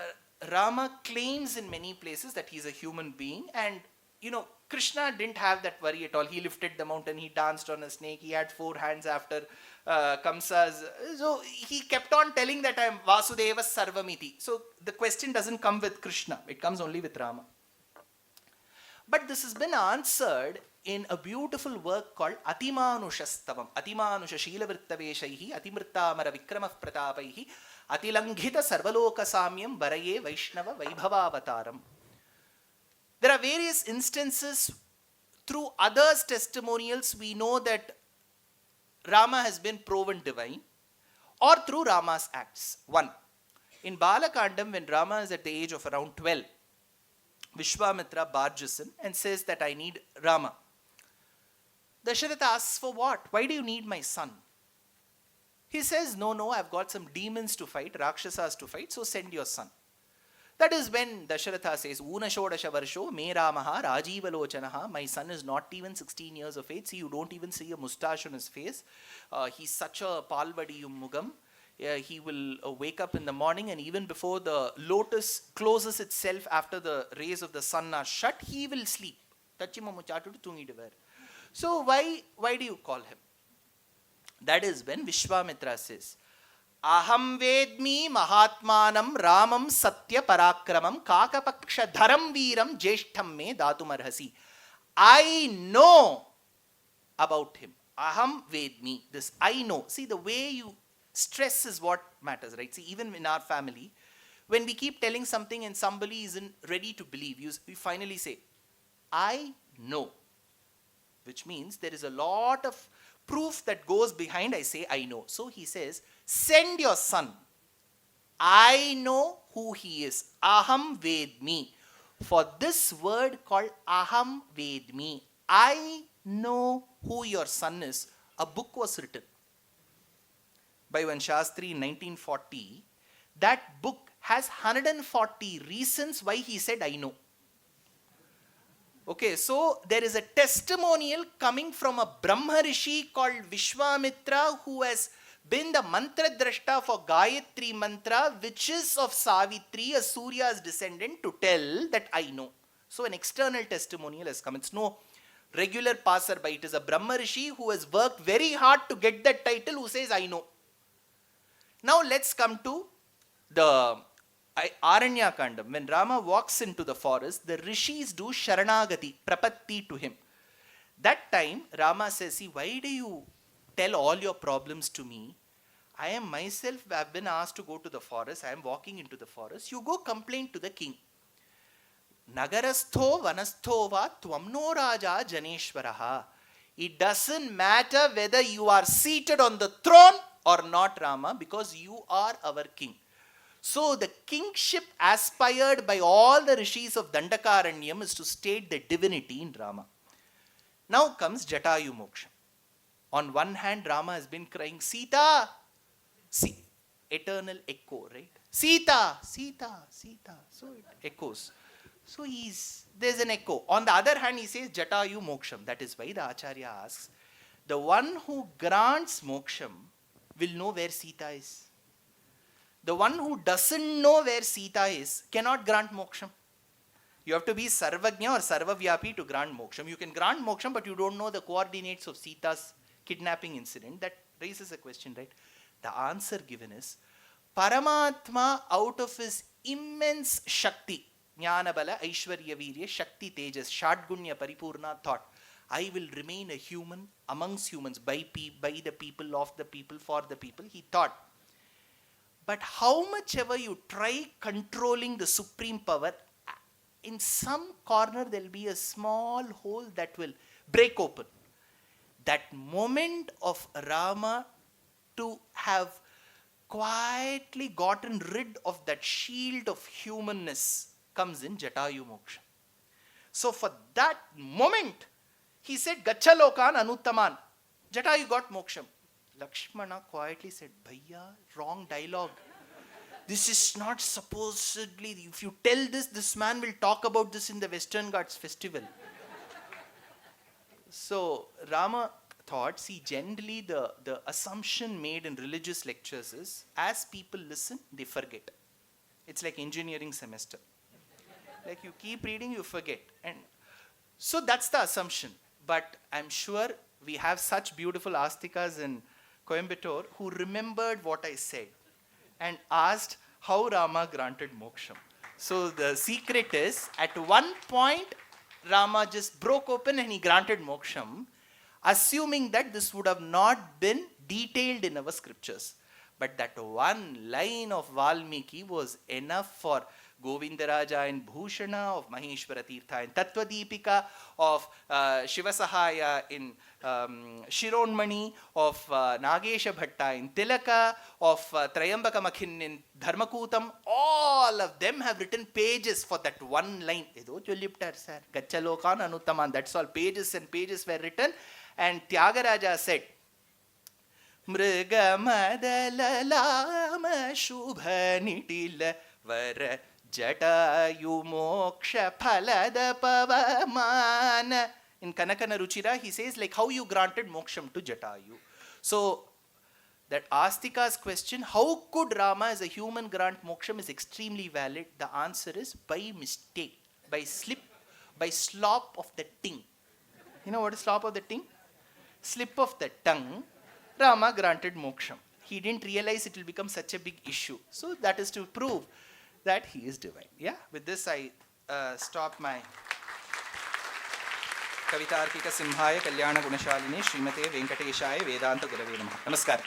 Speaker 1: Rama claims in many places that he's a human being, and Krishna didn't have that worry at all. He lifted the mountain, he danced on a snake, he had 4 hands after Kamsa's. So he kept on telling that I am Vasudeva Sarvamiti. So the question doesn't come with Krishna, it comes only with Rama. But this has been answered in a beautiful work called Atimanushastavam. Atimanusha Sheelavrittaveshaihi Atimrittamara Vikramah Pratapaihi Atilanghita Sarvaloka Samyam Varaye Vaishnava Vaibhavavataram. There are various instances through others' testimonials we know that Rama has been proven divine, or through Rama's acts. 1. In Balakandam, when Rama is at the age of around 12, Vishwamitra barges in and says that I need Rama. Dasharatha asks, for what? Why do you need my son? He says, no, I've got some demons to fight, Rakshasas to fight, so send your son. That is when Dasharatha says, Unashodasha Varsho, Me Ramaha, Rajivalochanaha. My son is not even 16 years of age. See, you don't even see a mustache on his face. He's such a Palvadiyum Mugam. He will wake up in the morning, and even before the lotus closes itself after the rays of the sun are shut, he will sleep. So why do you call him? That is when Vishwamitra says, Aham vedmi mahatmanam ramam satya parakramam kakapaksha dharam veeram jeshtham me datumarhasi. I know about him. Aham vedmi. This I know. See, the way you stress is what matters, right? See, even in our family, when we keep telling something and somebody isn't ready to believe, we finally say, I know. Which means there is a lot of proof that goes behind I say I know. So he says, send your son. I know who he is. Aham vedmi. For this word called Aham vedmi, I know who your son is, a book was written by one Shastri in 1940. That book has 140 reasons why he said I know. Okay, so there is a testimonial coming from a Brahma Rishi called Vishwamitra, who has been the mantra drashta for Gayatri mantra, which is of Savitri, a Surya's descendant, to tell that I know. So an external testimonial has come. It's no regular passerby. It is a Brahma Rishi who has worked very hard to get that title, who says I know. Now let's come to the Aranyakandam. When Rama walks into the forest, the rishis do sharanagati, prapatti to him. That time, Rama says, see, why do you tell all your problems to me? I am myself, have been asked to go to the forest. I am walking into the forest. You go complain to the king. Nagarastho vanastho va tvamno raja janeshwaraha. It doesn't matter whether you are seated on the throne or not, Rama, because you are our king. So the kingship aspired by all the rishis of Dandakaranyam is to state the divinity in Rama. Now comes Jatayu Moksha. On one hand, Rama has been crying, Sita! See, eternal echo, right? Sita! Sita! Sita! So it echoes. So there's an echo. On the other hand, he says Jatayu Moksham. That is why the Acharya asks, the one who grants Moksham will know where Sita is. The one who doesn't know where Sita is cannot grant moksham. You have to be Sarvagnya or Sarvavyapi to grant moksham. You can grant moksham, but you don't know the coordinates of Sita's kidnapping incident. That raises a question, right? The answer given is, Paramatma, out of his immense Shakti, Jnanabala, Aishwarya Virya, Shakti Tejas, Shadgunya Paripurna, thought, I will remain a human amongst humans, by the people, of the people, for the people. He thought, but how much ever you try controlling the supreme power, in some corner there will be a small hole that will break open. That moment of Rama to have quietly gotten rid of that shield of humanness comes in Jatayu Moksha. So for that moment, he said, Gachalokan Anuttaman. Jatayu got moksham. Lakshmana quietly said, Bhaiya, wrong dialogue. This is not supposedly, if you tell this man will talk about this in the Western Ghats festival. So Rama thought, see, generally the assumption made in religious lectures is, as people listen, they forget. It's like engineering semester. Like you keep reading, you forget. And so that's the assumption. But I'm sure we have such beautiful astikas in Coimbatore who remembered what I said and asked how Rama granted moksham. So the secret is, at one point, Rama just broke open and he granted moksham, assuming that this would have not been detailed in our scriptures. But that one line of Valmiki was enough for Govindaraja in Bhushana, of Maheshwara Tirtha in Tattva-deepika, of Shivasahaya in Shironmani, of Nagesha Bhatta in Tilaka, of Trayambaka Makhin in Dharmakutam. All of them have written pages for that one line. Gachalokan Anuttaman. That's all. Pages and pages were written. And Tyagaraja said, Mriga Madalalama Shubha Nitila Vara Jatayu Moksha Phalada Pavamana. In Kanakana Ruchira, he says, like how you granted moksham to Jatayu. So, that Astika's question, how could Rama as a human grant moksham, is extremely valid. The answer is by mistake, by slip, by slop of the tongue. You know what is slop of the tongue? Slip of the tongue, Rama granted moksham. He didn't realize it will become such a big issue. So that is to prove that he is divine. Yeah, with this I stop my Kavitarkika Simhaya Kalyana Gunashaline Srimate Venkateshaya Vedanta Gurave Namaha. Namaskar.